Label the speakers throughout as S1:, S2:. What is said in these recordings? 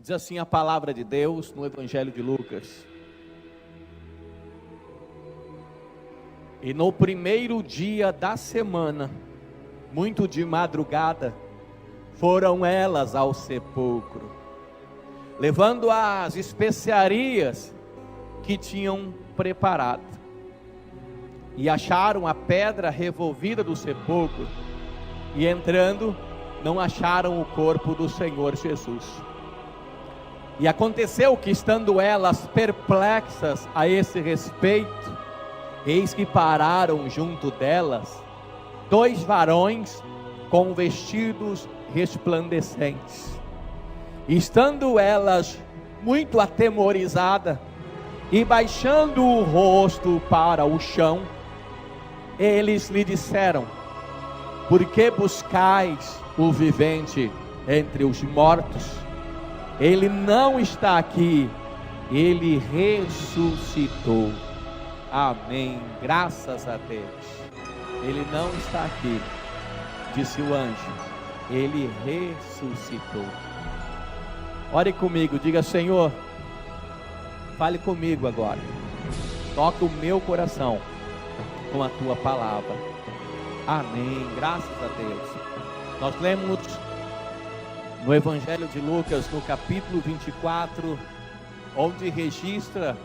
S1: Diz assim a palavra de Deus no Evangelho de Lucas: e no primeiro dia da semana, muito de madrugada, foram elas ao sepulcro, levando as especiarias que tinham preparado, e acharam a pedra revolvida do sepulcro, e entrando, não acharam o corpo do Senhor Jesus. E aconteceu que, estando elas perplexas a esse respeito, eis que pararam junto delas 2 varões com vestidos resplandecentes. E estando elas muito atemorizadas e baixando o rosto para o chão, eles lhe disseram: por que buscais o vivente entre os mortos? Ele não está aqui, ele ressuscitou. Amém, graças a Deus. Ele não está aqui, disse o anjo, ele ressuscitou. Ore comigo, diga: Senhor, fale comigo agora, toca o meu coração com a tua palavra. Amém, graças a Deus. Nós lemos no Evangelho de Lucas, no capítulo 24, onde registra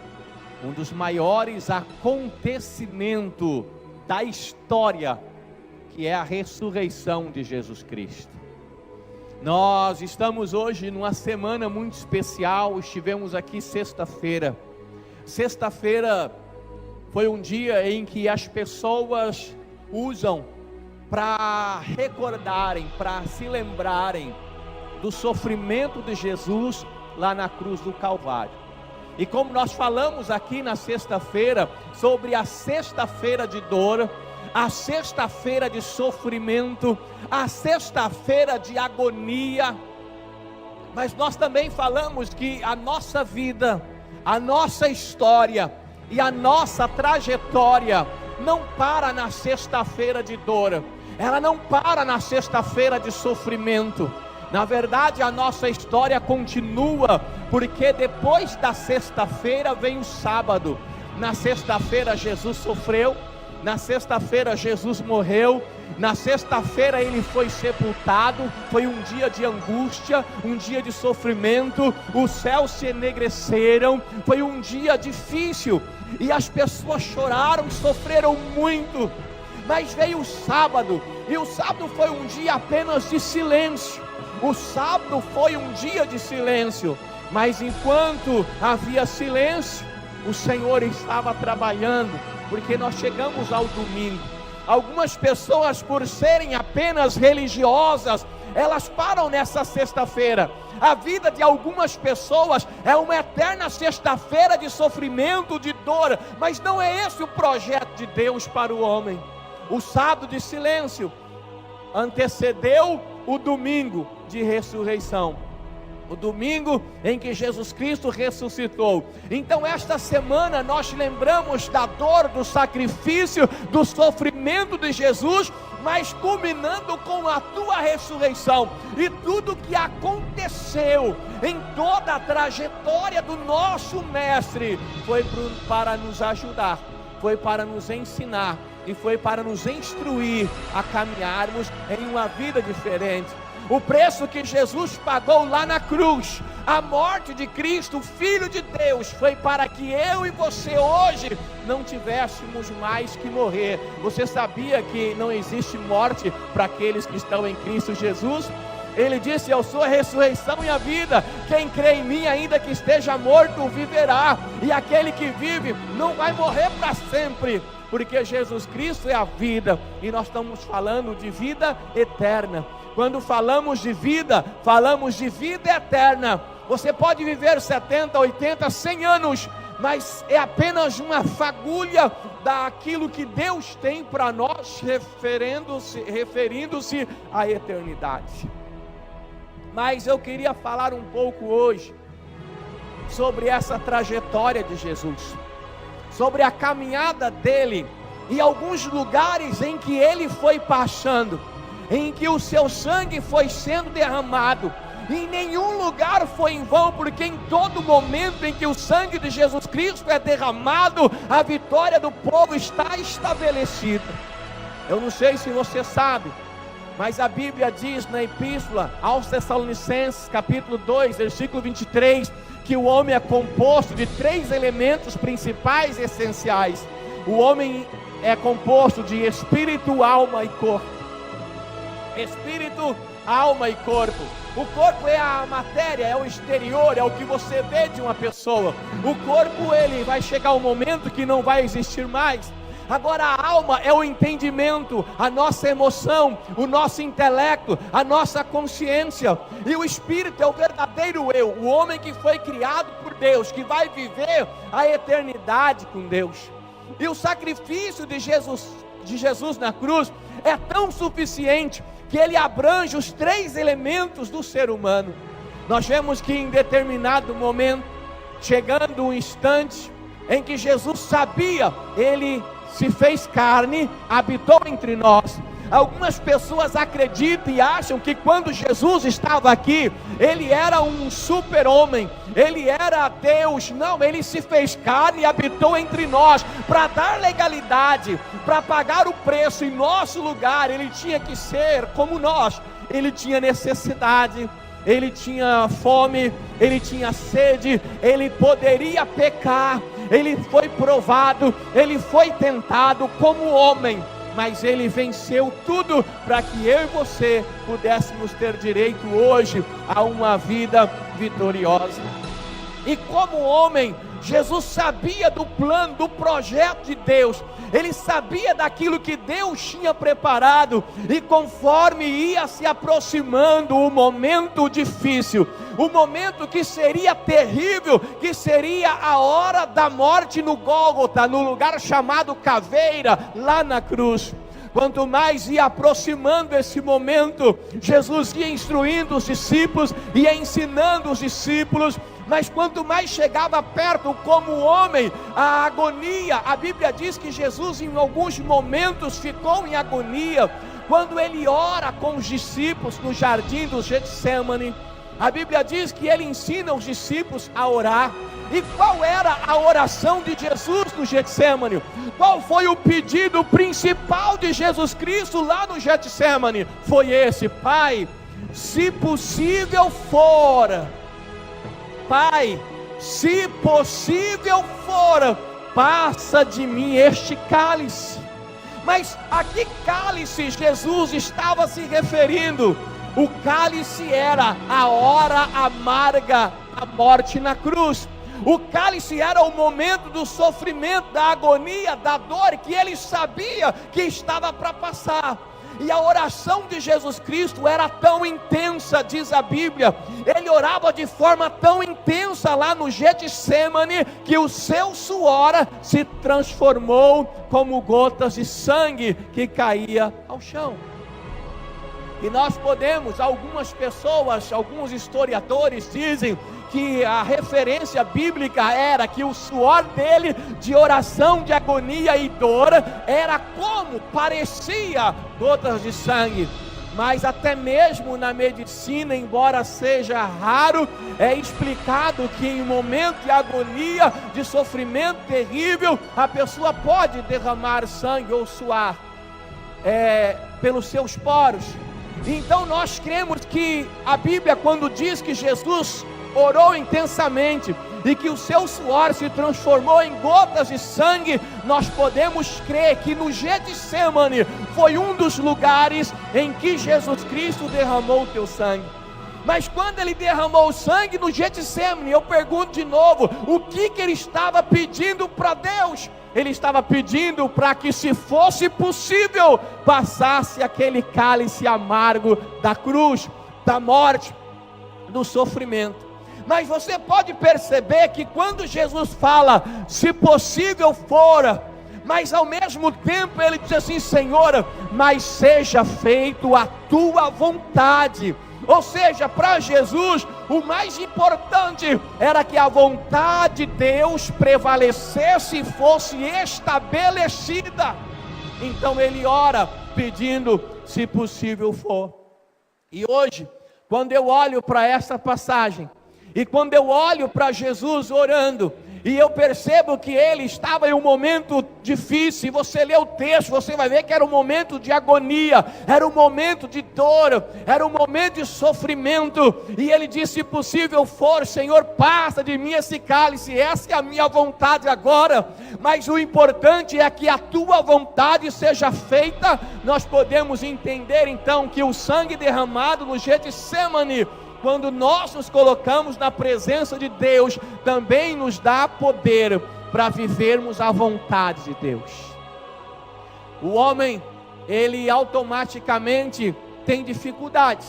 S1: um dos maiores acontecimentos da história, que é a ressurreição de Jesus Cristo. Nós estamos hoje numa semana muito especial. Estivemos aqui sexta-feira. Sexta-feira foi um dia em que as pessoas usam para recordarem, para se lembrarem do sofrimento de Jesus lá na cruz do Calvário. E como nós falamos aqui na sexta-feira, sobre a sexta-feira de dor, a sexta-feira de sofrimento, a sexta-feira de agonia, mas nós também falamos que a nossa vida, a nossa história e a nossa trajetória não para na sexta-feira de dor, ela não para na sexta-feira de sofrimento. Na verdade, a nossa história continua, porque depois da sexta-feira vem o sábado. Na sexta-feira Jesus sofreu, na sexta-feira Jesus morreu, na sexta-feira ele foi sepultado. Foi um dia de angústia, um dia de sofrimento, os céus se enegreceram, foi um dia difícil, e as pessoas choraram, sofreram muito. Mas veio o sábado, e o sábado foi um dia apenas de silêncio. O sábado foi um dia de silêncio, mas enquanto havia silêncio, o Senhor estava trabalhando, porque nós chegamos ao domingo. Algumas pessoas, por serem apenas religiosas, elas param nessa sexta-feira. A vida de algumas pessoas é uma eterna sexta-feira de sofrimento, de dor, mas não é esse o projeto de Deus para o homem. O sábado de silêncio antecedeu o domingo de ressurreição, o domingo em que Jesus Cristo ressuscitou. Então esta semana nós lembramos da dor, do sacrifício, do sofrimento de Jesus, mas culminando com a tua ressurreição, e tudo que aconteceu em toda a trajetória do nosso mestre, foi para nos ajudar, foi para nos ensinar, e foi para nos instruir a caminharmos em uma vida diferente. O preço que Jesus pagou lá na cruz, a morte de Cristo, Filho de Deus, foi para que eu e você hoje não tivéssemos mais que morrer. Você sabia que não existe morte para aqueles que estão em Cristo Jesus? Ele disse: eu sou a ressurreição e a vida, quem crê em mim, ainda que esteja morto, viverá, e aquele que vive não vai morrer para sempre, porque Jesus Cristo é a vida, e nós estamos falando de vida eterna. Quando falamos de vida, falamos de vida eterna. Você pode viver 70, 80, 100 anos, mas é apenas uma fagulha daquilo que Deus tem para nós, referindo-se à eternidade. Mas eu queria falar um pouco hoje sobre essa trajetória de Jesus, sobre a caminhada dele e alguns lugares em que ele foi passando, em que o seu sangue foi sendo derramado, Em nenhum lugar foi em vão, porque em todo momento em que o sangue de Jesus Cristo é derramado, a vitória do povo está estabelecida. Eu não sei se você sabe, mas a Bíblia diz na Epístola aos Tessalonicenses, capítulo 2, versículo 23, que o homem é composto de 3 elementos principais e essenciais. O homem é composto de espírito, alma e corpo. Espírito, alma e corpo. O corpo é a matéria, é o exterior, é o que você vê de uma pessoa. O corpo, ele vai chegar um momento que não vai existir mais. Agora a alma é o entendimento, a nossa emoção, o nosso intelecto, a nossa consciência. E o espírito é o verdadeiro eu, o homem que foi criado por Deus, que vai viver a eternidade com Deus. E o sacrifício de Jesus na cruz é tão suficiente que ele abrange os 3 elementos do ser humano. Nós vemos que em determinado momento, chegando um instante em que Jesus sabia, ele se fez carne, habitou entre nós. Algumas pessoas acreditam e acham que quando Jesus estava aqui, ele era um super-homem, ele era Deus. Não, ele se fez carne e habitou entre nós, para dar legalidade, para pagar o preço em nosso lugar. Ele tinha que ser como nós, ele tinha necessidade, ele tinha fome, ele tinha sede, ele poderia pecar, ele foi provado, ele foi tentado como homem, mas ele venceu tudo para que eu e você pudéssemos ter direito hoje a uma vida vitoriosa. E como homem, Jesus sabia do plano, do projeto de Deus, ele sabia daquilo que Deus tinha preparado, e conforme ia se aproximando o momento difícil, o momento que seria terrível, que seria a hora da morte no Gólgota, no lugar chamado Caveira, lá na cruz. Quanto mais ia aproximando esse momento, Jesus ia instruindo os discípulos, ia ensinando os discípulos, mas quanto mais chegava perto como homem, a agonia, a Bíblia diz que Jesus em alguns momentos ficou em agonia, quando ele ora com os discípulos no jardim do Getsêmani. A Bíblia diz que ele ensina os discípulos a orar. E qual era a oração de Jesus no Getsêmani? Qual foi o pedido principal de Jesus Cristo lá no Getsêmani? Foi esse: Pai, se possível for, Pai, se possível for, passa de mim este cálice. Mas a que cálice Jesus estava se referindo? O cálice era a hora amarga da morte na cruz. O cálice era o momento do sofrimento, da agonia, da dor, que ele sabia que estava para passar. E a oração de Jesus Cristo era tão intensa, diz a Bíblia, ele orava de forma tão intensa lá no Getsêmani, que o seu suor se transformou como gotas de sangue que caía ao chão. E nós podemos, algumas pessoas, alguns historiadores dizem que a referência bíblica era que o suor dele, de oração, de agonia e dor, era como parecia gotas de sangue. Mas até mesmo na medicina, embora seja raro, é explicado que em um momento de agonia, de sofrimento terrível, a pessoa pode derramar sangue ou suar pelos seus poros. Então nós cremos que a Bíblia, quando diz que Jesus orou intensamente e que o seu suor se transformou em gotas de sangue, nós podemos crer que no Getsêmani foi um dos lugares em que Jesus Cristo derramou o teu sangue. Mas quando ele derramou o sangue no Getsêmani, eu pergunto de novo, o que ele estava pedindo para Deus? Ele estava pedindo para que, se fosse possível, passasse aquele cálice amargo da cruz, da morte, do sofrimento. Mas você pode perceber que quando Jesus fala, se possível for, mas ao mesmo tempo ele diz assim: Senhor, mas seja feito a tua vontade. Ou seja, para Jesus, o mais importante era que a vontade de Deus prevalecesse e fosse estabelecida. Então ele ora pedindo, se possível for. E hoje, quando eu olho para essa passagem, e quando eu olho para Jesus orando, e eu percebo que ele estava em um momento difícil, e você lê o texto, você vai ver que era um momento de agonia, era um momento de dor, era um momento de sofrimento, e ele disse: se possível for, Senhor, passa de mim esse cálice, essa é a minha vontade agora, mas o importante é que a tua vontade seja feita. Nós podemos entender então que o sangue derramado no Getsemane, quando nós nos colocamos na presença de Deus, também nos dá poder para vivermos a vontade de Deus. O homem, ele automaticamente tem dificuldades.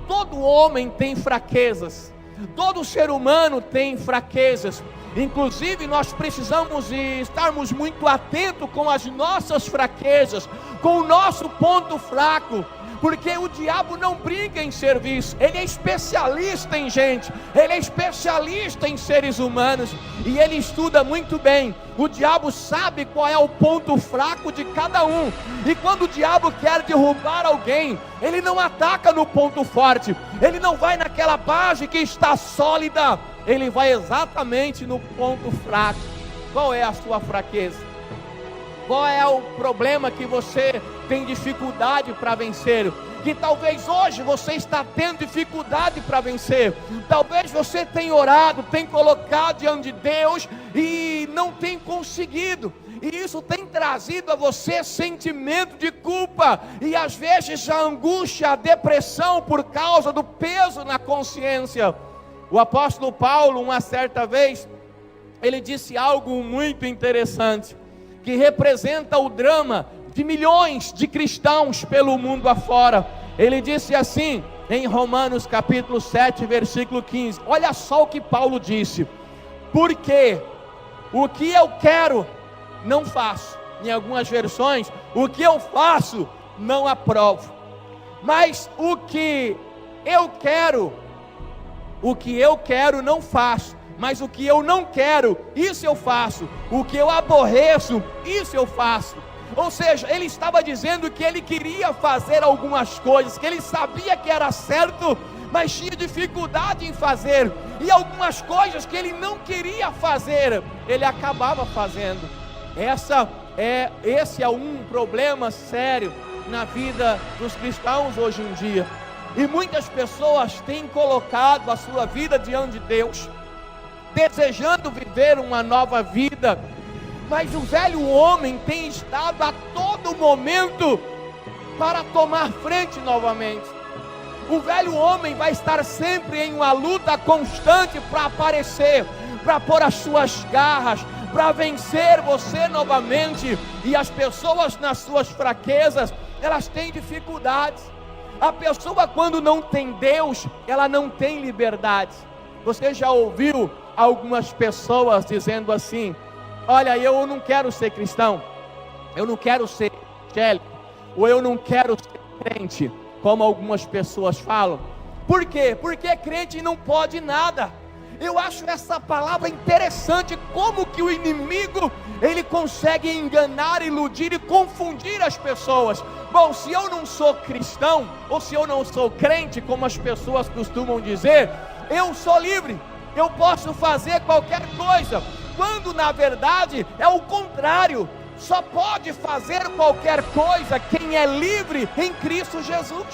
S1: Todo homem tem fraquezas. Todo ser humano tem fraquezas. Inclusive nós precisamos estarmos muito atentos com as nossas fraquezas, com o nosso ponto fraco, porque o diabo não brinca em serviço, ele é especialista em gente, ele é especialista em seres humanos, e ele estuda muito bem. O diabo sabe qual é o ponto fraco de cada um, e quando o diabo quer derrubar alguém, ele não ataca no ponto forte, ele não vai naquela base que está sólida, ele vai exatamente no ponto fraco. Qual é a sua fraqueza? Qual é o problema que você tem dificuldade para vencer? Que talvez hoje você está tendo dificuldade para vencer. Talvez você tenha orado, tenha colocado diante de Deus e não tem conseguido. E isso tem trazido a você sentimento de culpa, e às vezes a angústia, a depressão por causa do peso na consciência. O apóstolo Paulo, uma certa vez, ele disse algo muito interessante, que representa o drama de milhões de cristãos pelo mundo afora. Ele disse assim, em Romanos capítulo 7, versículo 15, olha só o que Paulo disse: porque o que eu quero, não faço. Em algumas versões, o que eu faço, não aprovo. Mas o que eu quero, não faço. Mas o que eu não quero, isso eu faço. O que eu aborreço, isso eu faço. Ou seja, ele estava dizendo que ele queria fazer algumas coisas, que ele sabia que era certo, mas tinha dificuldade em fazer. E algumas coisas que ele não queria fazer, ele acabava fazendo. Esse é um problema sério na vida dos cristãos hoje em dia. E muitas pessoas têm colocado a sua vida diante de Deus, desejando viver uma nova vida, mas o velho homem tem estado a todo momento para tomar frente novamente. O velho homem vai estar sempre em uma luta constante para aparecer, para pôr as suas garras, para vencer você novamente. E as pessoas nas suas fraquezas, elas têm dificuldades. A pessoa, quando não tem Deus, ela não tem liberdade. Você já ouviu algumas pessoas dizendo assim: olha, eu não quero ser cristão, eu não quero ser evangélico, ou eu não quero ser crente, como algumas pessoas falam. Por quê? Porque crente não pode nada. Eu acho essa palavra interessante, como que o inimigo, ele consegue enganar, iludir e confundir as pessoas. Bom, se eu não sou cristão, ou se eu não sou crente, como as pessoas costumam dizer, eu sou livre, eu posso fazer qualquer coisa, quando na verdade é o contrário. Só pode fazer qualquer coisa quem é livre em Cristo Jesus.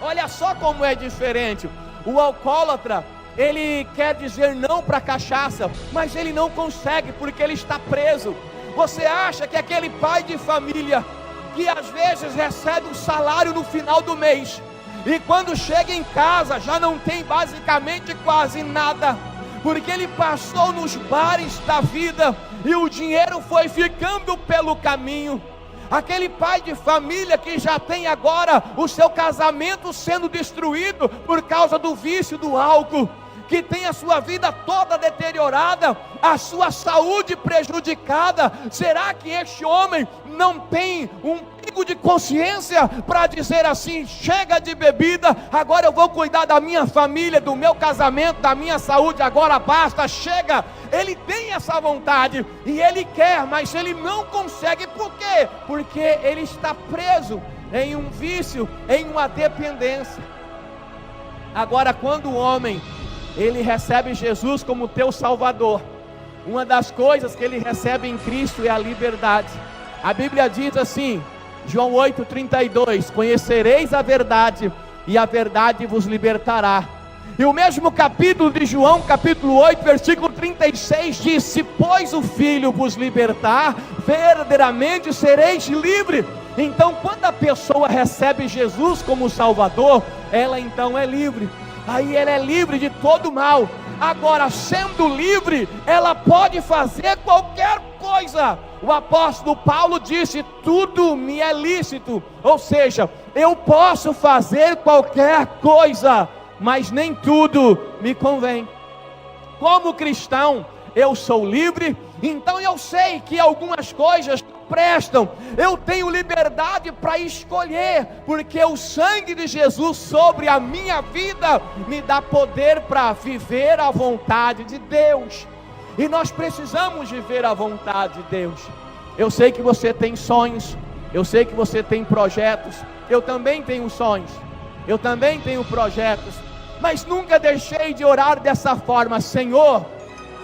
S1: Olha só como é diferente. O alcoólatra, ele quer dizer não para a cachaça, mas ele não consegue porque ele está preso. Você acha que aquele pai de família que às vezes recebe um salário no final do mês, e quando chega em casa já não tem basicamente quase nada, porque ele passou nos bares da vida e o dinheiro foi ficando pelo caminho? Aquele pai de família que já tem agora o seu casamento sendo destruído por causa do vício do álcool, que tem a sua vida toda deteriorada, a sua saúde prejudicada. Será que este homem não tem um pingo de consciência para dizer assim: chega de bebida, agora eu vou cuidar da minha família, do meu casamento, da minha saúde, agora basta, chega? Ele tem essa vontade e ele quer, mas ele não consegue. Por quê? Porque ele está preso em um vício, em uma dependência. Agora, quando o homem, ele recebe Jesus como teu Salvador, uma das coisas que ele recebe em Cristo é a liberdade. A Bíblia diz assim, João 8,32, conhecereis a verdade, e a verdade vos libertará. E o mesmo capítulo de João, capítulo 8, versículo 36, diz: se pois o Filho vos libertar, verdadeiramente sereis livres. Então, quando a pessoa recebe Jesus como Salvador, ela então é livre. Aí ela é livre de todo mal. Agora, sendo livre, ela pode fazer qualquer coisa. O apóstolo Paulo disse: tudo me é lícito. Ou seja, eu posso fazer qualquer coisa, mas nem tudo me convém. Como cristão, eu sou livre, então eu sei que algumas coisas prestam, eu tenho liberdade para escolher, porque o sangue de Jesus sobre a minha vida me dá poder para viver a vontade de Deus. E nós precisamos viver a vontade de Deus. Eu sei que você tem sonhos, eu sei que você tem projetos, eu também tenho sonhos, eu também tenho projetos, mas nunca deixei de orar dessa forma: Senhor,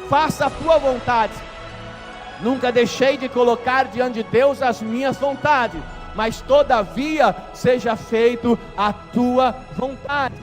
S1: faça a tua vontade. Nunca deixei de colocar diante de Deus as minhas vontades, mas todavia seja feito a tua vontade.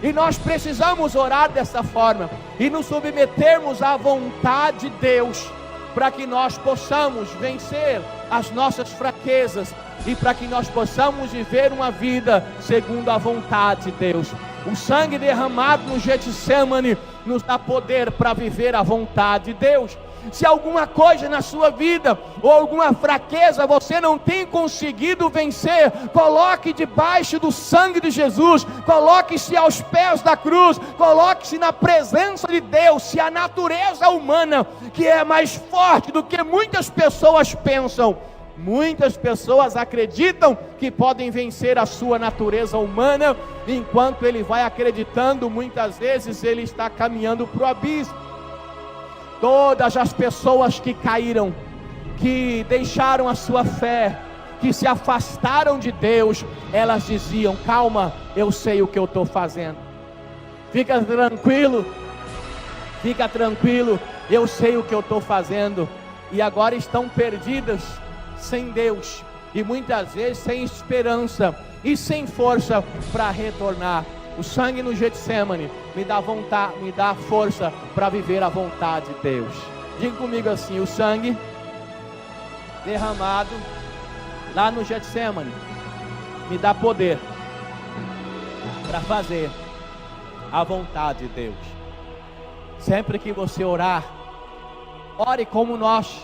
S1: E nós precisamos orar dessa forma e nos submetermos à vontade de Deus, para que nós possamos vencer as nossas fraquezas e para que nós possamos viver uma vida segundo a vontade de Deus. O sangue derramado no Getsemane nos dá poder para viver a vontade de Deus. Se alguma coisa na sua vida ou alguma fraqueza você não tem conseguido vencer, coloque debaixo do sangue de Jesus, coloque-se aos pés da cruz, coloque-se na presença de Deus. Se a natureza humana, que é mais forte do que muitas pessoas pensam, muitas pessoas acreditam que podem vencer a sua natureza humana, enquanto ele vai acreditando, muitas vezes ele está caminhando para o abismo. Todas as pessoas que caíram, que deixaram a sua fé, que se afastaram de Deus, elas diziam: calma, eu sei o que eu estou fazendo. Fica tranquilo, eu sei o que eu estou fazendo. E agora estão perdidas, sem Deus, e muitas vezes sem esperança e sem força para retornar. O sangue no Getsemane me dá vontade, me dá força para viver a vontade de Deus. Diga comigo assim: o sangue derramado lá no Getsemane me dá poder para fazer a vontade de Deus. Sempre que você orar, ore como nós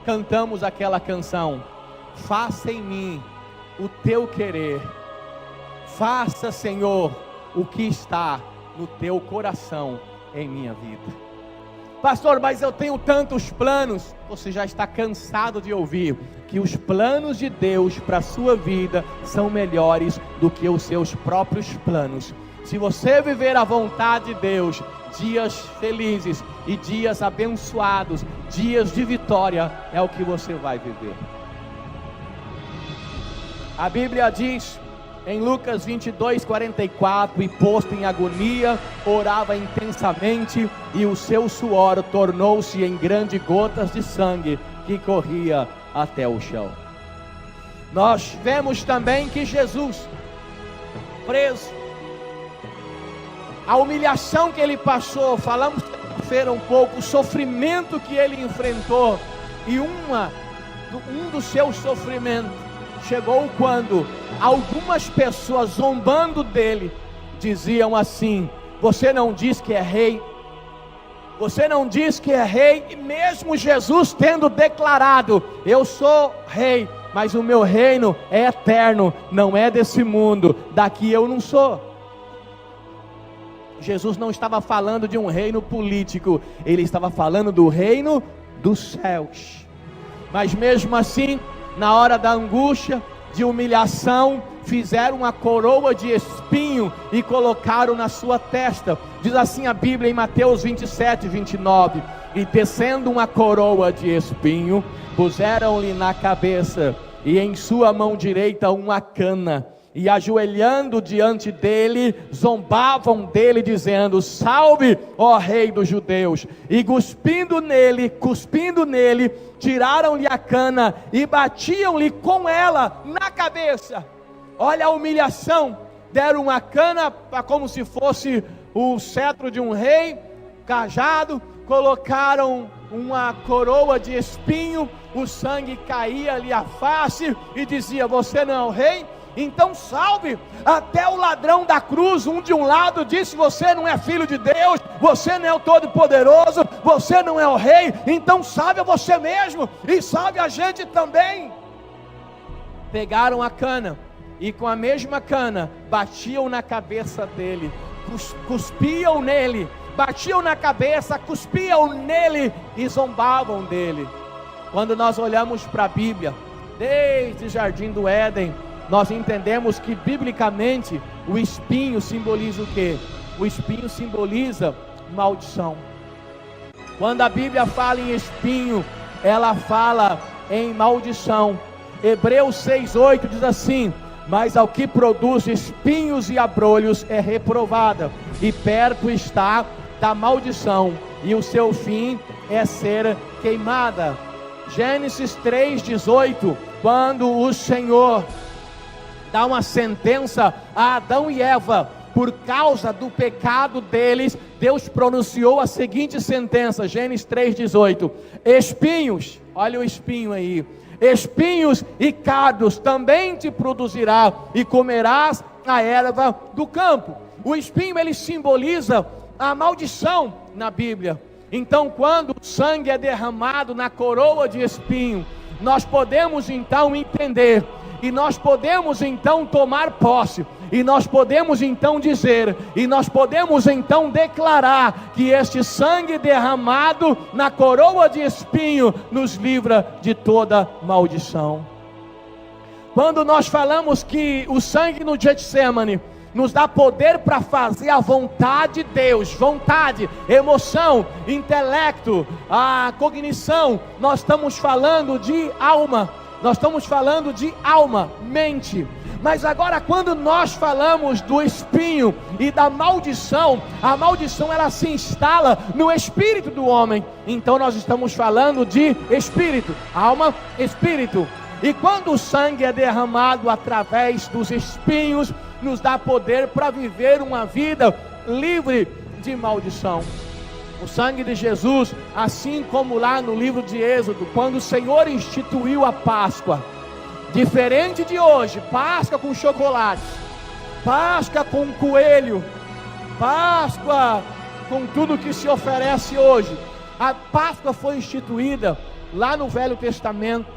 S1: cantamos aquela canção: faça em mim o teu querer. Faça, Senhor, o que está no teu coração em minha vida. Pastor, mas eu tenho tantos planos. Você já está cansado de ouvir que os planos de Deus para a sua vida são melhores do que os seus próprios planos. Se você viver a vontade de Deus, dias felizes e dias abençoados, dias de vitória, é o que você vai viver. A Bíblia diz em Lucas 22:44, e posto em agonia, orava intensamente, e o seu suor tornou-se em grandes gotas de sangue que corria até o chão. Nós vemos também que Jesus, preso, a humilhação que ele passou, falamos um pouco, o sofrimento que ele enfrentou, e um dos seus sofrimentos chegou quando algumas pessoas, zombando dele, diziam assim: você não diz que é rei? Você não diz que é rei? E mesmo Jesus tendo declarado: eu sou rei, mas o meu reino é eterno, não é desse mundo, daqui eu não sou. Jesus não estava falando de um reino político, ele estava falando do reino dos céus. Mas mesmo assim, na hora da angústia, de humilhação, fizeram uma coroa de espinho e colocaram na sua testa. Diz assim a Bíblia em Mateus 27:29, e tecendo uma coroa de espinho, puseram-lhe na cabeça, e em sua mão direita uma cana, e ajoelhando diante dele, zombavam dele, dizendo: salve, ó rei dos judeus. E cuspindo nele, tiraram-lhe a cana e batiam-lhe com ela na cabeça. Olha a humilhação. Deram uma cana como se fosse o cetro de um rei, cajado, colocaram uma coroa de espinho, o sangue caía-lhe à face e dizia: você não é o rei? Então salve. Até o ladrão da cruz, um de um lado, disse: você não é filho de Deus, você não é o Todo-Poderoso, você não é o rei, então salve a você mesmo e salve a gente também. Pegaram a cana e com a mesma cana batiam na cabeça dele, cuspiam nele, batiam na cabeça, cuspiam nele e zombavam dele. Quando nós olhamos para a Bíblia, desde o Jardim do Éden, nós entendemos que biblicamente o espinho simboliza o quê? O espinho simboliza maldição. Quando a Bíblia fala em espinho, ela fala em maldição. Hebreus 6:8 diz assim: mas ao que produz espinhos e abrolhos é reprovada, e perto está da maldição, e o seu fim é ser queimada. Gênesis 3:18, quando o Senhor dá uma sentença a Adão e Eva, por causa do pecado deles, Deus pronunciou a seguinte sentença, Gênesis 3:18, espinhos, olha o espinho aí, espinhos e cardos também te produzirá, e comerás a erva do campo. O espinho, ele simboliza a maldição na Bíblia. Então, quando o sangue é derramado na coroa de espinho, nós podemos então entender, e nós podemos então tomar posse, e nós podemos então dizer, e nós podemos então declarar que este sangue derramado na coroa de espinho nos livra de toda maldição. Quando nós falamos que o sangue no Getsemane nos dá poder para fazer a vontade de Deus, vontade, emoção, intelecto, a cognição, nós estamos falando de alma, mente. Mas agora, quando nós falamos do espinho e da maldição, a maldição ela se instala no espírito do homem. Então nós estamos falando de espírito, alma, espírito. E quando o sangue é derramado através dos espinhos, nos dá poder para viver uma vida livre de maldição. O sangue de Jesus, assim como lá no livro de Êxodo, quando o Senhor instituiu a Páscoa, diferente de hoje, Páscoa com chocolate, Páscoa com coelho, Páscoa com tudo que se oferece hoje. A Páscoa foi instituída lá no Velho Testamento,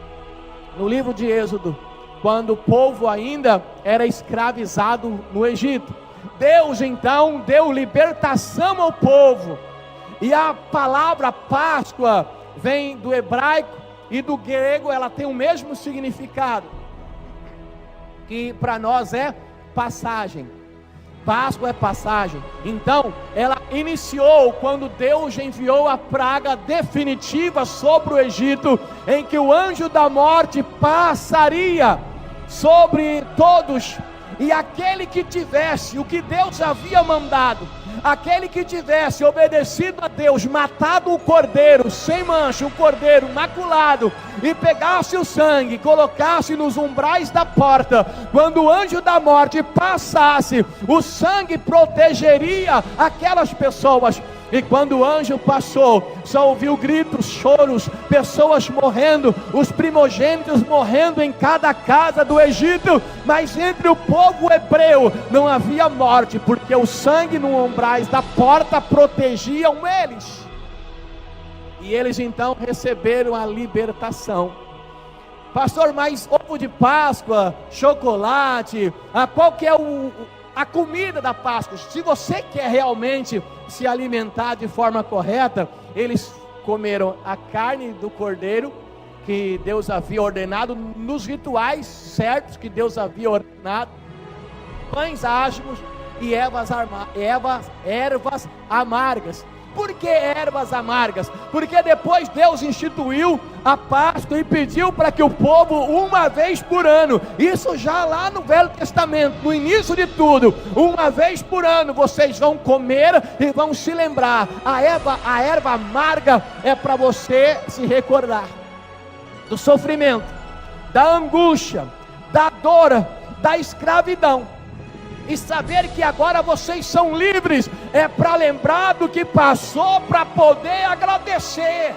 S1: no livro de Êxodo, quando o povo ainda era escravizado no Egito. Deus então deu libertação ao povo. E a palavra Páscoa vem do hebraico e do grego, ela tem o mesmo significado, que para nós é passagem. Páscoa é passagem. Então, ela iniciou quando Deus enviou a praga definitiva sobre o Egito, em que o anjo da morte passaria sobre todos, e aquele que tivesse o que Deus havia mandado, aquele que tivesse obedecido a Deus, matado o cordeiro sem mancha, o cordeiro maculado, e pegasse o sangue, colocasse nos umbrais da porta, quando o anjo da morte passasse, o sangue protegeria aquelas pessoas. E quando o anjo passou, só ouviu gritos, choros, pessoas morrendo, os primogênitos morrendo em cada casa do Egito, mas entre o povo hebreu não havia morte, porque o sangue nos umbrais da porta protegiam eles. E eles então receberam a libertação. Pastor, mas ovo de Páscoa, chocolate, qual que é a comida da Páscoa? Se você quer realmente se alimentar de forma correta, eles comeram a carne do cordeiro que Deus havia ordenado nos rituais certos que Deus havia ordenado, pães asmos e ervas amargas. Por que ervas amargas? Porque depois Deus instituiu a Páscoa e pediu para que o povo, uma vez por ano, isso já lá no Velho Testamento, no início de tudo, uma vez por ano vocês vão comer e vão se lembrar. A erva amarga é para você se recordar do sofrimento, da angústia, da dor, da escravidão, e saber que agora vocês são livres, é para lembrar do que passou, para poder agradecer.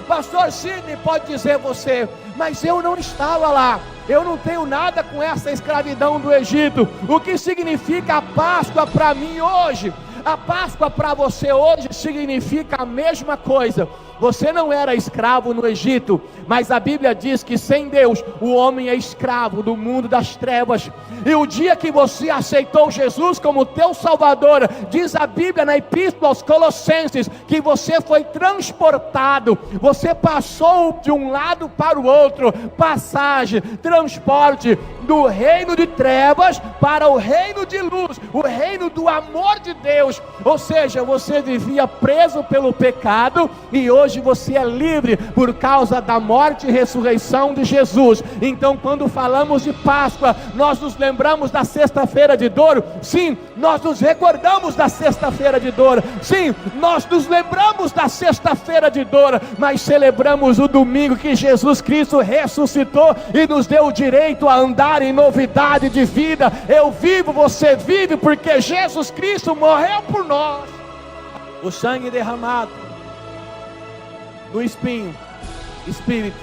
S1: Pastor Sidney pode dizer você, mas eu não estava lá, eu não tenho nada com essa escravidão do Egito. O que significa a Páscoa para mim hoje? A Páscoa para você hoje significa a mesma coisa. Você não era escravo no Egito, mas a Bíblia diz que sem Deus o homem é escravo do mundo das trevas. E o dia que você aceitou Jesus como teu Salvador, diz a Bíblia na Epístola aos Colossenses, que você foi transportado, você passou de um lado para o outro, passagem, transporte do reino de trevas para o reino de luz, o reino do amor de Deus. Ou seja, você vivia preso pelo pecado e hoje você é livre por causa da morte e ressurreição de Jesus. Então, quando falamos de Páscoa, nós nos lembramos da sexta-feira de dor? Sim, nós nos recordamos da sexta-feira de dor. Sim, nós nos lembramos da sexta-feira de dor, mas celebramos o domingo que Jesus Cristo ressuscitou e nos deu o direito a andar em novidade de vida. Eu vivo, você vive, porque Jesus Cristo morreu por nós. O sangue derramado no espinho, espírito,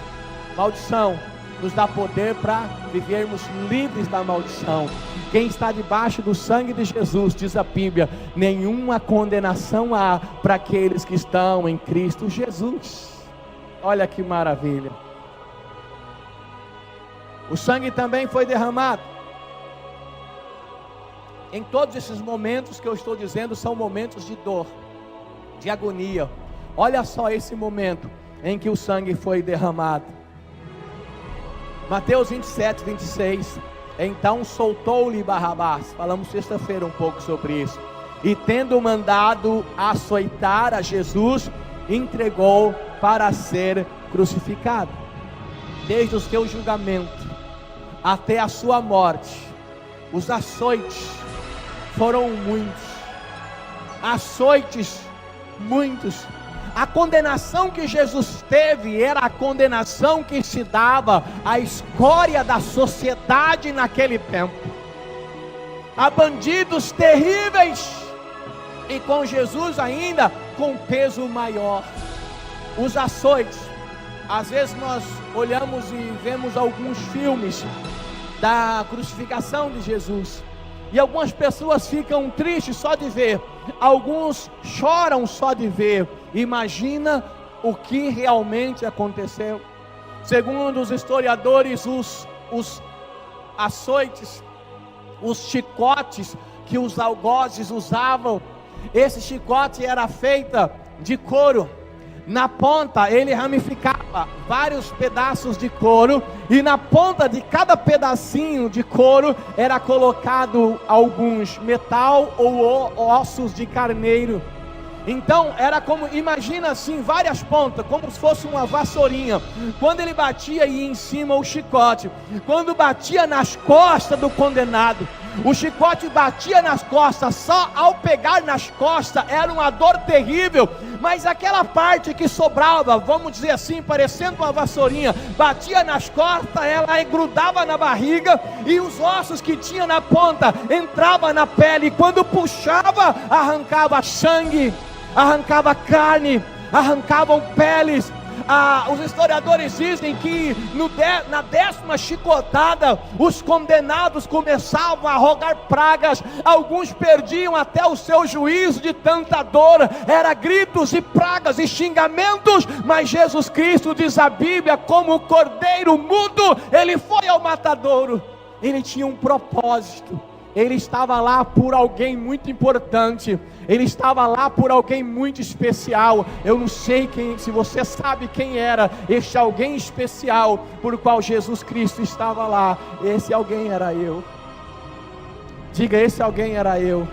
S1: maldição, nos dá poder para vivermos livres da maldição. Quem está debaixo do sangue de Jesus, diz a Bíblia, nenhuma condenação há para aqueles que estão em Cristo Jesus. Olha que maravilha. O sangue também foi derramado. Em todos esses momentos que eu estou dizendo, são momentos de dor, de agonia. Olha só esse momento em que o sangue foi derramado. Mateus 27, 26. Então soltou-lhe Barrabás. Falamos sexta-feira um pouco sobre isso. E tendo mandado açoitar a Jesus, entregou para ser crucificado. Desde o seu julgamento até a sua morte, os açoites foram muitos. Açoites muitos. A condenação que Jesus teve era a condenação que se dava à escória da sociedade naquele tempo, a bandidos terríveis, e com Jesus ainda com peso maior. Os açoites, às vezes nós olhamos e vemos alguns filmes da crucificação de Jesus, e algumas pessoas ficam tristes só de ver, alguns choram só de ver. Imagina o que realmente aconteceu. Segundo os historiadores, os açoites, os chicotes que os algozes usavam, esse chicote era feito de couro. Na ponta ele ramificava vários pedaços de couro, e na ponta de cada pedacinho de couro era colocado alguns metal ou ossos de carneiro. Então era como, imagina assim, várias pontas, como se fosse uma vassourinha. Quando ele batia, ia em cima o chicote. Quando batia nas costas do condenado, o chicote batia nas costas. Só ao pegar nas costas era uma dor terrível, mas aquela parte que sobrava, vamos dizer assim, parecendo uma vassourinha, batia nas costas, ela grudava na barriga, e os ossos que tinha na ponta entrava na pele, e quando puxava, arrancava sangue, arrancava carne, arrancavam peles. Os historiadores dizem que na 10ª chicotada, os condenados começavam a rogar pragas. Alguns perdiam até o seu juízo de tanta dor. Era gritos e pragas e xingamentos. Mas Jesus Cristo, diz a Bíblia, como o cordeiro mudo, ele foi ao matadouro. Ele tinha um propósito. Ele estava lá por alguém muito importante. Ele estava lá por alguém muito especial. Eu não sei se você sabe quem era este alguém especial por qual Jesus Cristo estava lá. Esse alguém era eu. Diga, esse alguém era eu.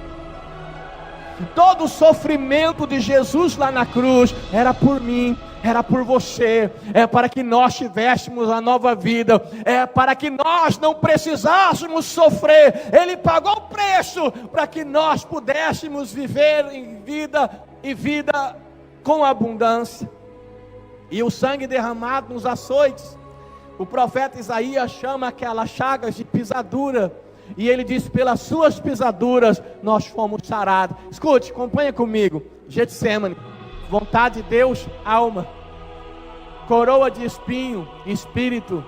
S1: Todo o sofrimento de Jesus lá na cruz era por mim. era por você, é para que nós tivéssemos a nova vida, é para que nós não precisássemos sofrer. Ele pagou o preço para que nós pudéssemos viver em vida e vida com abundância. E o sangue derramado nos açoites, o profeta Isaías chama aquelas chagas de pisadura, e ele diz: pelas suas pisaduras nós fomos sarados. Escute, acompanha comigo. Getsemane, vontade de Deus, alma. Coroa de espinho, espírito.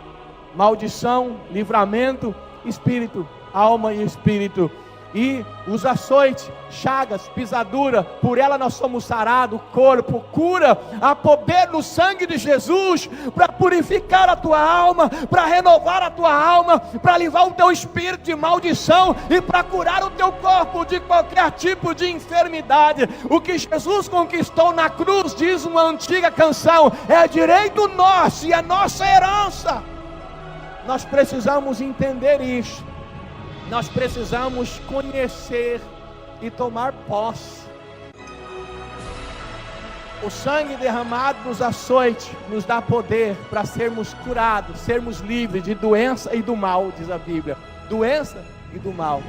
S1: Maldição, livramento, espírito, alma e espírito. E os açoites, chagas, pisadura, por ela nós somos sarados. Corpo, cura, há poder no sangue de Jesus para purificar a tua alma, para renovar a tua alma, para livrar o teu espírito de maldição e para curar o teu corpo de qualquer tipo de enfermidade. O que Jesus conquistou na cruz, diz uma antiga canção, é direito nosso e é nossa herança. Nós precisamos entender isso. Nós precisamos conhecer e tomar posse. O sangue derramado nos açoites nos dá poder para sermos curados, sermos livres de doença e do mal, diz a Bíblia. Doença e do mal.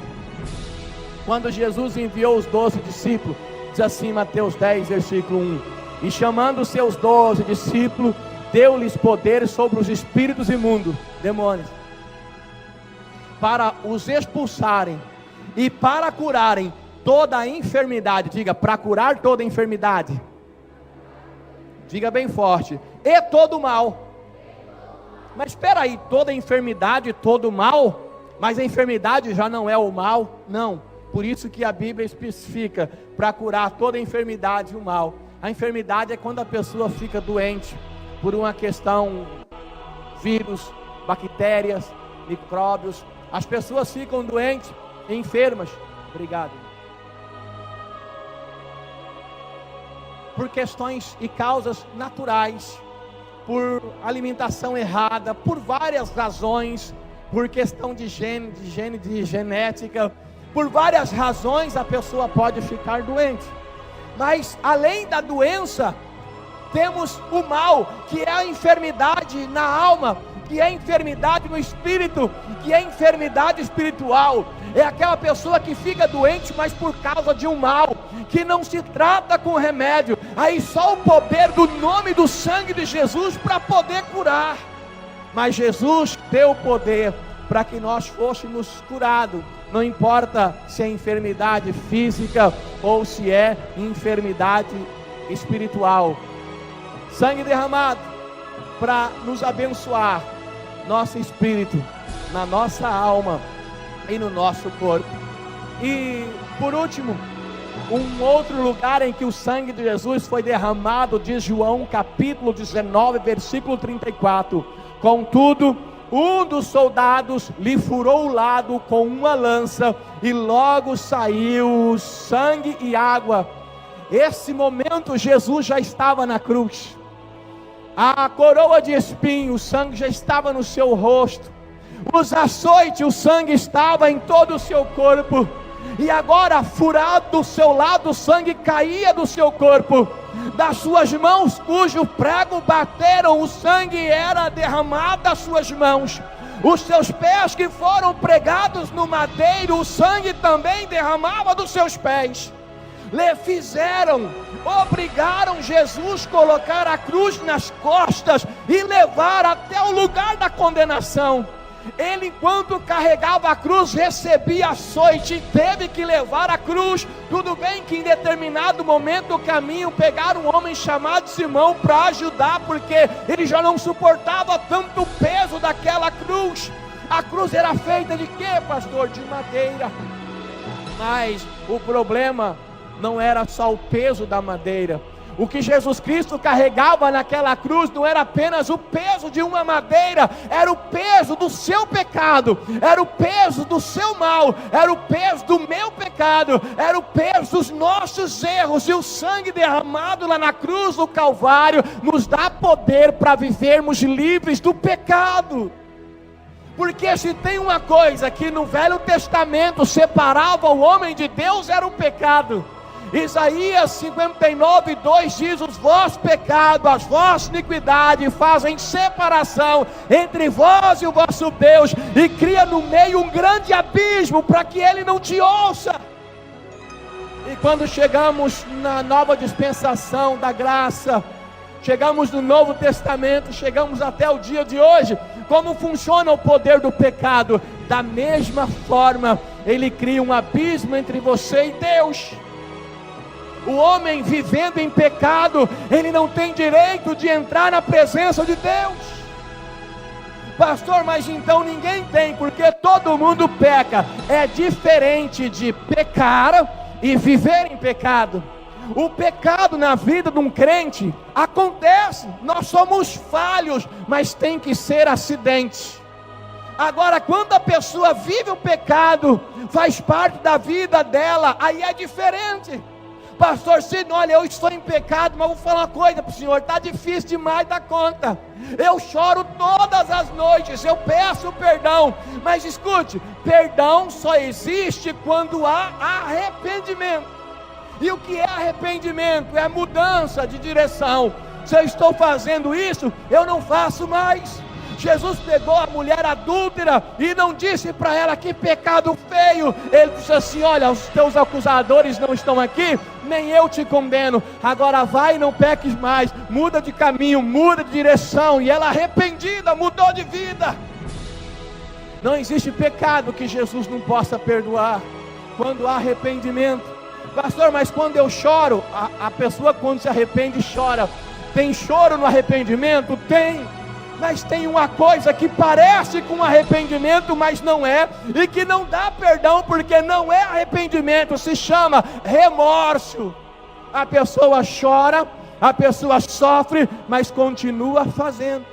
S1: Quando Jesus enviou os 12 discípulos, diz assim Mateus 10, versículo 1: e chamando os seus 12 discípulos, deu-lhes poder sobre os espíritos imundos, demônios, para os expulsarem e para curarem toda a enfermidade. Diga, para curar toda a enfermidade. Diga bem forte, e todo mal. Mas espera aí, toda enfermidade, todo mal? Mas a enfermidade já não é o mal? Não, por isso que a Bíblia especifica, para curar toda a enfermidade e o mal. A enfermidade é quando a pessoa fica doente, por uma questão, vírus, bactérias, micróbios. As pessoas ficam doentes, enfermas, obrigado, por questões e causas naturais, por alimentação errada, por várias razões, por questão de genética, por várias razões a pessoa pode ficar doente. Mas além da doença, temos o mal, que é a enfermidade na alma, que é enfermidade no espírito, que é enfermidade espiritual. É aquela pessoa que fica doente, mas por causa de um mal, que não se trata com remédio. Aí só o poder do nome do sangue de Jesus para poder curar. Mas Jesus deu o poder para que nós fôssemos curados. Não importa se é enfermidade física ou se é enfermidade espiritual. Sangue derramado para nos abençoar nosso espírito, na nossa alma e no nosso corpo. E por último, um outro lugar em que o sangue de Jesus foi derramado, diz João capítulo 19, versículo 34: contudo, um dos soldados lhe furou o lado com uma lança, e logo saiu sangue e água. Esse momento Jesus já estava na cruz. A coroa de espinho, o sangue já estava no seu rosto. Os açoites, o sangue estava em todo o seu corpo. E agora, furado do seu lado, o sangue caía do seu corpo. Das suas mãos, cujo prego bateram, o sangue era derramado das suas mãos. Os seus pés que foram pregados no madeiro, o sangue também derramava dos seus pés. Obrigaram Jesus a colocar a cruz nas costas e levar até o lugar da condenação. Ele, enquanto carregava a cruz, recebia açoite e teve que levar a cruz. Tudo bem que em determinado momento do caminho pegaram um homem chamado Simão para ajudar, porque ele já não suportava tanto o peso daquela cruz. A cruz era feita de quê, pastor? De madeira. Mas o problema não era só o peso da madeira. O que Jesus Cristo carregava naquela cruz não era apenas o peso de uma madeira, era o peso do seu pecado, era o peso do seu mal, era o peso do meu pecado, era o peso dos nossos erros. E o sangue derramado lá na cruz do Calvário nos dá poder para vivermos livres do pecado. Porque se tem uma coisa que no Velho Testamento separava o homem de Deus, era o pecado. Isaías 59:2 diz: os vossos pecados, as vossas iniquidades fazem separação entre vós e o vosso Deus, e cria no meio um grande abismo para que ele não te ouça. E quando chegamos na nova dispensação da graça, chegamos no Novo Testamento, chegamos até o dia de hoje, como funciona o poder do pecado? Da mesma forma, ele cria um abismo entre você e Deus. O homem vivendo em pecado, ele não tem direito de entrar na presença de Deus. Pastor, mas então ninguém tem, porque todo mundo peca. É diferente de pecar e viver em pecado. O pecado na vida de um crente acontece, nós somos falhos, mas tem que ser acidente. Agora, quando a pessoa vive o pecado, faz parte da vida dela, aí é diferente. Pastor Sidney, olha, eu estou em pecado, mas vou falar uma coisa para o senhor, está difícil demais da conta. Eu choro todas as noites, eu peço perdão, mas escute, perdão só existe quando há arrependimento. E o que é arrependimento? É mudança de direção. Se eu estou fazendo isso, eu não faço mais. Jesus pegou a mulher adúltera e não disse para ela: que pecado feio. Ele disse assim: olha, os teus acusadores não estão aqui, nem eu te condeno, agora vai e não peques mais, muda de caminho, muda de direção. E ela, arrependida, mudou de vida. Não existe pecado que Jesus não possa perdoar quando há arrependimento. Pastor, mas quando eu choro, a pessoa quando se arrepende chora. Tem choro no arrependimento? Tem. Mas tem uma coisa que parece com arrependimento, mas não é, e que não dá perdão, porque não é arrependimento, se chama remorso. A pessoa chora, a pessoa sofre, mas continua fazendo.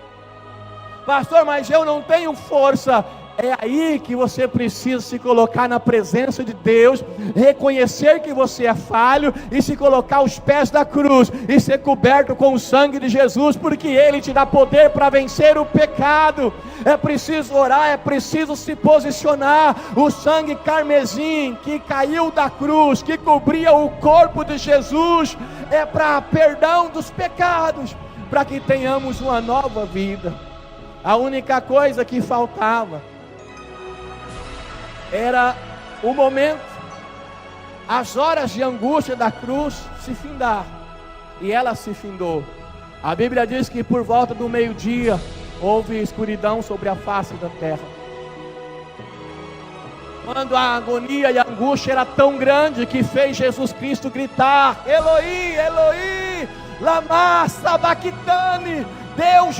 S1: Pastor, mas eu não tenho força. É aí que você precisa se colocar na presença de Deus, reconhecer que você é falho e se colocar aos pés da cruz e ser coberto com o sangue de Jesus, porque Ele te dá poder para vencer o pecado. É preciso orar, é preciso se posicionar. O sangue carmesim que caiu da cruz, que cobria o corpo de Jesus, é para perdão dos pecados, para que tenhamos uma nova vida. A única coisa que faltava era o momento, as horas de angústia da cruz se findar, e ela se findou. A Bíblia diz que por volta do meio-dia houve escuridão sobre a face da terra. Quando a agonia e a angústia era tão grande que fez Jesus Cristo gritar: Eloi, Eloi, lama sabachthani, Deus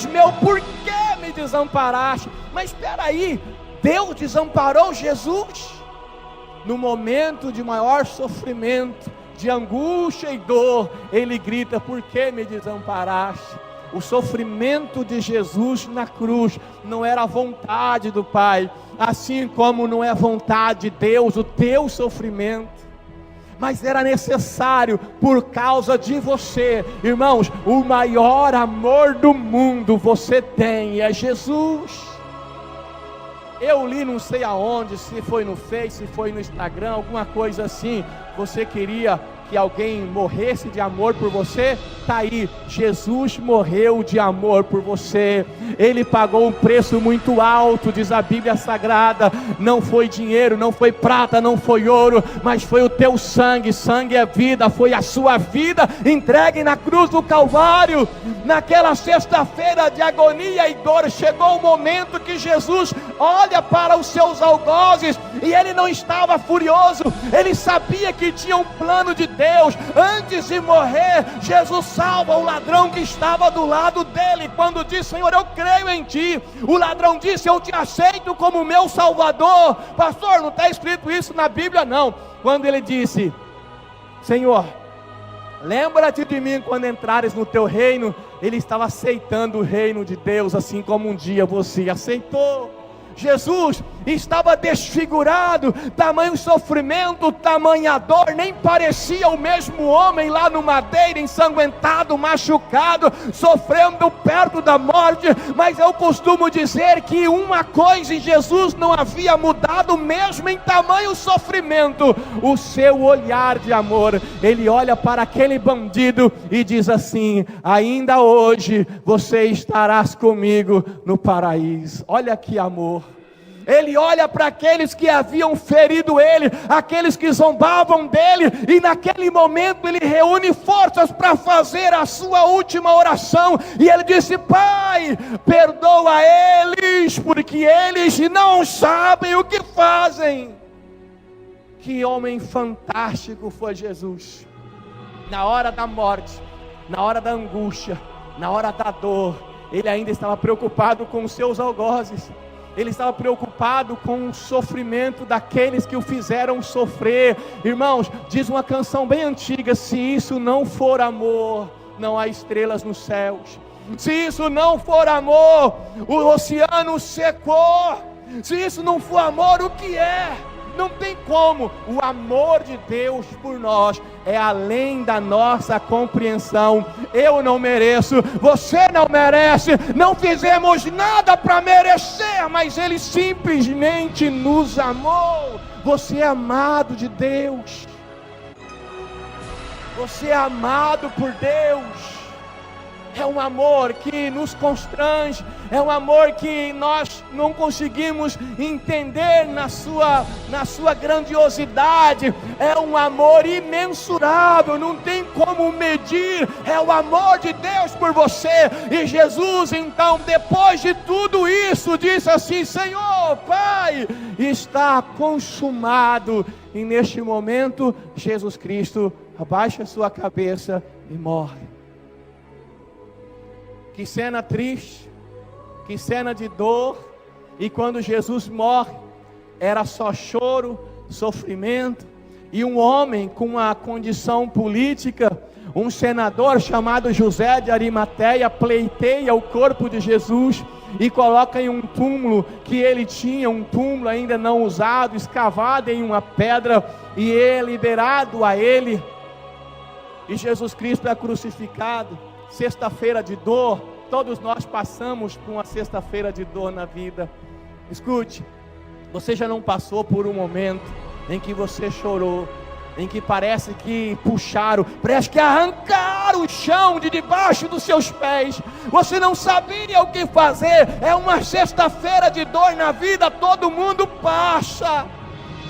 S1: meu, por que me desamparaste? Mas espera aí, Deus desamparou Jesus? No momento de maior sofrimento, de angústia e dor, Ele grita: por que me desamparaste? O sofrimento de Jesus na cruz não era a vontade do Pai, assim como não é a vontade de Deus o teu sofrimento, mas era necessário por causa de você. Irmãos, o maior amor do mundo você tem, é Jesus. Eu li não sei aonde, se foi no Face, se foi no Instagram, alguma coisa assim. Você queria que alguém morresse de amor por você? Está aí, Jesus morreu de amor por você. Ele pagou um preço muito alto, diz a Bíblia Sagrada. Não foi dinheiro, não foi prata, não foi ouro, mas foi o teu sangue. Sangue é vida, foi a sua vida entregue na cruz do Calvário. Naquela sexta-feira de agonia e dor, chegou o momento que Jesus olha para os seus algozes, e ele não estava furioso, ele sabia que tinha um plano de Deus. Antes de morrer, Jesus salva o ladrão que estava do lado dele. Quando diz: Senhor, eu creio em ti, o ladrão disse: eu te aceito como meu Salvador. Pastor, não está escrito isso na Bíblia? Não. Quando ele disse: Senhor, lembra-te de mim quando entrares no teu reino, ele estava aceitando o reino de Deus, assim como um dia você aceitou. Jesus estava desfigurado, tamanho sofrimento, tamanha dor, nem parecia o mesmo homem lá no madeiro, ensanguentado, machucado, sofrendo perto da morte. Mas eu costumo dizer que uma coisa em Jesus não havia mudado, mesmo em tamanho sofrimento: o seu olhar de amor. Ele olha para aquele bandido e diz assim: ainda hoje você estarás comigo no paraíso. Olha que amor. Ele olha para aqueles que haviam ferido ele, aqueles que zombavam dele, e naquele momento ele reúne forças para fazer a sua última oração, e ele disse: Pai, perdoa eles, porque eles não sabem o que fazem. Que homem fantástico foi Jesus! Na hora da morte, na hora da angústia, na hora da dor, ele ainda estava preocupado com os seus algozes. Ele estava preocupado com o sofrimento daqueles que o fizeram sofrer. Irmãos, diz uma canção bem antiga: se isso não for amor, não há estrelas nos céus. Se isso não for amor, o oceano secou. Se isso não for amor, o que é? Não tem como. O amor de Deus por nós é além da nossa compreensão. Eu não mereço, você não merece, não fizemos nada para merecer, mas Ele simplesmente nos amou. Você é amado de Deus. Você é amado por Deus. É um amor que nos constrange, é um amor que nós não conseguimos entender na sua grandiosidade. É um amor imensurável, não tem como medir. É o amor de Deus por você. E Jesus, então, depois de tudo isso, disse assim: Senhor, Pai, está consumado. E neste momento, Jesus Cristo abaixa a sua cabeça e morre. Que cena triste, que cena de dor. E quando Jesus morre, era só choro, sofrimento. E um homem com uma condição política, um senador chamado José de Arimateia, pleiteia o corpo de Jesus e coloca em um túmulo que ele tinha, um túmulo ainda não usado, escavado em uma pedra, e é liberado a ele. E Jesus Cristo é crucificado. Sexta-feira de dor. Todos nós passamos por uma sexta-feira de dor na vida. Escute, você já não passou por um momento em que você chorou, em que parece que puxaram, parece que arrancaram o chão de debaixo dos seus pés, você não sabia o que fazer? É uma sexta-feira de dor na vida, todo mundo passa.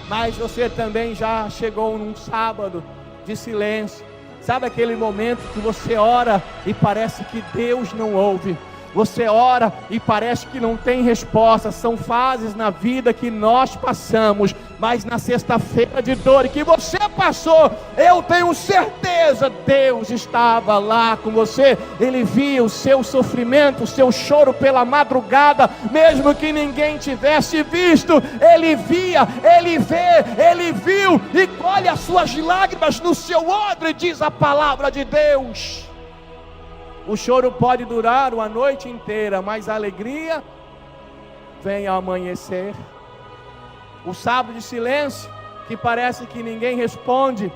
S1: Mas você também já chegou num sábado de silêncio. Sabe aquele momento que você ora e parece que Deus não ouve? Você ora e parece que não tem resposta. São fases na vida que nós passamos, mas na sexta-feira de dor que você passou, eu tenho certeza, Deus estava lá com você. Ele via o seu sofrimento, o seu choro pela madrugada, mesmo que ninguém tivesse visto. Ele via, Ele vê, Ele viu e colhe as suas lágrimas no seu odre, diz a palavra de Deus. O choro pode durar uma noite inteira, mas a alegria vem ao amanhecer. O sábado de silêncio, que parece que ninguém responde,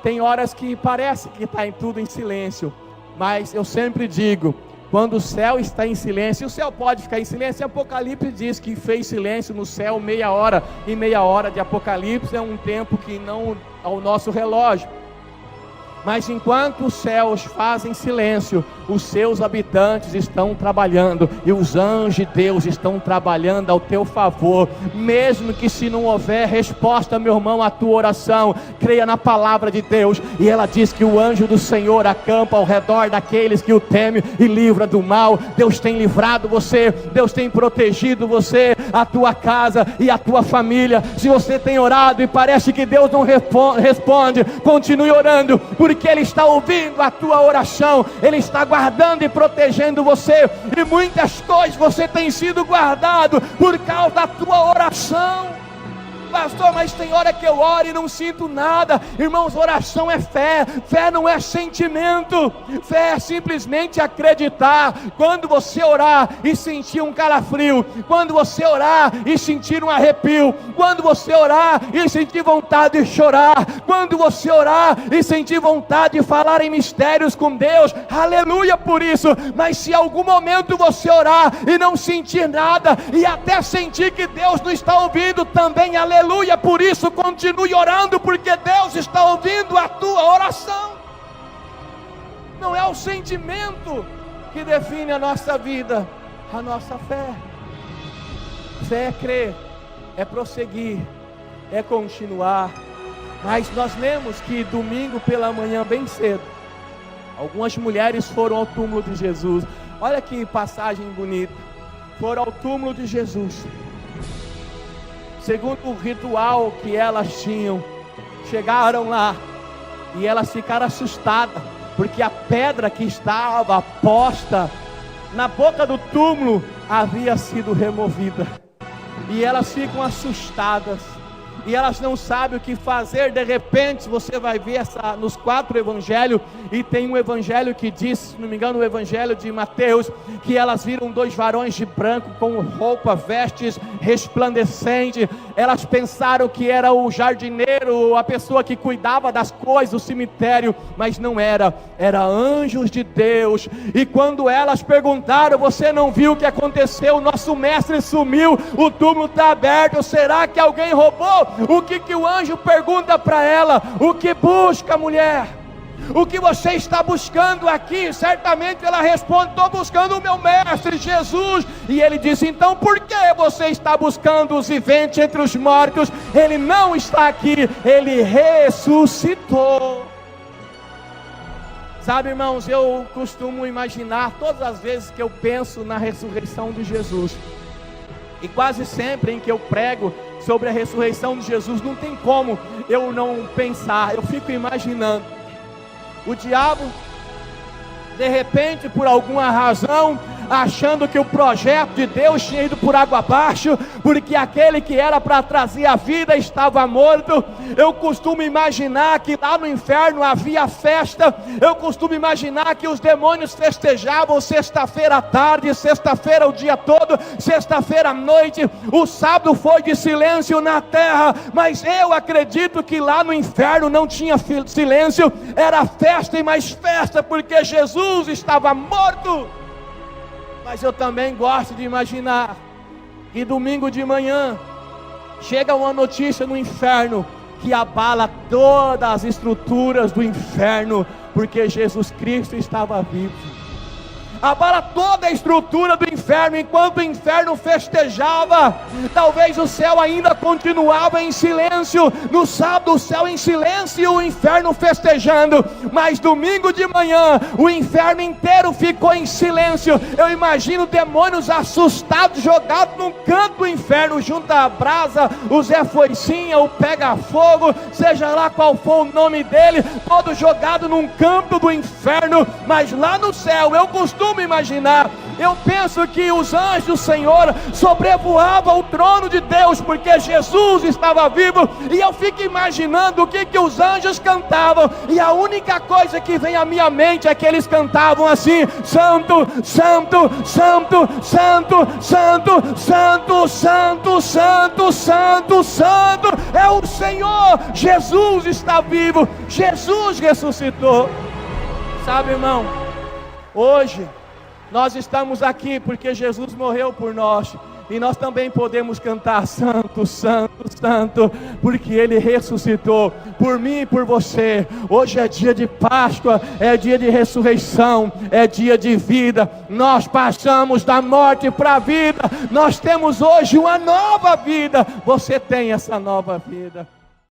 S1: tem horas que parece que está tudo em silêncio, mas eu sempre digo, quando o céu está em silêncio, o céu pode ficar em silêncio. Apocalipse diz que fez silêncio no céu meia hora, e meia hora de Apocalipse é um tempo que não ao nosso relógio. Mas enquanto os céus fazem silêncio, os seus habitantes estão trabalhando, e os anjos de Deus estão trabalhando ao teu favor. Mesmo que se não houver resposta, meu irmão, à tua oração, creia na palavra de Deus, e ela diz que o anjo do Senhor acampa ao redor daqueles que o temem e livra do mal. Deus tem livrado você, Deus tem protegido você, a tua casa e a tua família. Se você tem orado e parece que Deus não responde, continue orando, porque Ele está ouvindo a tua oração. Ele está guardando e protegendo você, e muitas coisas você tem sido guardado por causa da tua oração. Pastor, mas tem hora que eu oro e não sinto nada. Irmãos, oração é fé. Fé não é sentimento. Fé é simplesmente acreditar. Quando você orar e sentir um calafrio, quando você orar e sentir um arrepio, quando você orar e sentir vontade de chorar, quando você orar e sentir vontade de falar em mistérios com Deus, aleluia por isso. Mas se algum momento você orar e não sentir nada, e até sentir que Deus não está ouvindo também, aleluia por isso, continue orando, porque Deus está ouvindo a tua oração. Não é o sentimento que define a nossa vida, a nossa fé. Fé é crer, é prosseguir, é continuar. Mas nós lemos que domingo pela manhã, bem cedo, algumas mulheres foram ao túmulo de Jesus. Olha que passagem bonita. Foram ao túmulo de Jesus. Segundo o ritual que elas tinham, chegaram lá e elas ficaram assustadas, porque a pedra que estava posta na boca do túmulo havia sido removida. E elas ficam assustadas. E elas não sabem o que fazer. De repente você vai ver nos 4 evangelhos, e tem um evangelho que diz, se não me engano o evangelho de Mateus, que elas viram 2 varões de branco com roupa, vestes resplandecentes. Elas pensaram que era o jardineiro, a pessoa que cuidava das coisas do cemitério, mas não era, era anjos de Deus. E quando elas perguntaram: você não viu o que aconteceu? Nosso mestre sumiu, o túmulo está aberto, será que alguém roubou? O que o anjo pergunta para ela? O que busca, mulher? O que você está buscando aqui? Certamente ela responde: estou buscando o meu mestre Jesus. E ele disse: então por que você está buscando os viventes entre os mortos? Ele não está aqui, ele ressuscitou. Sabe, irmãos, eu costumo imaginar, todas as vezes que eu penso na ressurreição de Jesus, e quase sempre em que eu prego sobre a ressurreição de Jesus, não tem como eu não pensar, eu fico imaginando o diabo, de repente, por alguma razão, achando que o projeto de Deus tinha ido por água abaixo, porque aquele que era para trazer a vida estava morto. Eu costumo imaginar que lá no inferno havia festa. Eu costumo imaginar que os demônios festejavam sexta-feira à tarde, sexta-feira o dia todo, sexta-feira à noite. O sábado foi de silêncio na terra, mas eu acredito que lá no inferno não tinha silêncio, era festa e mais festa, porque Jesus estava morto. Mas eu também gosto de imaginar que domingo de manhã chega uma notícia no inferno que abala todas as estruturas do inferno, porque Jesus Cristo estava vivo. Abala toda a estrutura do inferno. Enquanto o inferno festejava, talvez o céu ainda continuava em silêncio. No sábado o céu em silêncio e o inferno festejando. Mas domingo de manhã o inferno inteiro ficou em silêncio. Eu imagino demônios assustados, jogados num canto do inferno, junto à brasa, o Zé Foicinha, o Pega Fogo, seja lá qual for o nome dele, todo jogado num canto do inferno. Mas lá no céu, eu costumo imaginar, eu penso que os anjos do Senhor sobrevoavam o trono de Deus, porque Jesus estava vivo. E eu fico imaginando o que os anjos cantavam, e a única coisa que vem à minha mente é que eles cantavam assim: Santo, Santo, Santo, Santo, Santo, Santo, Santo, Santo, Santo, Santo é o Senhor. Jesus está vivo, Jesus ressuscitou. Sabe, irmão, hoje nós estamos aqui porque Jesus morreu por nós, e nós também podemos cantar Santo, Santo, Santo, porque Ele ressuscitou por mim e por você. Hoje é dia de Páscoa, é dia de ressurreição, é dia de vida. Nós passamos da morte para a vida, nós temos hoje uma nova vida. Você tem essa nova vida.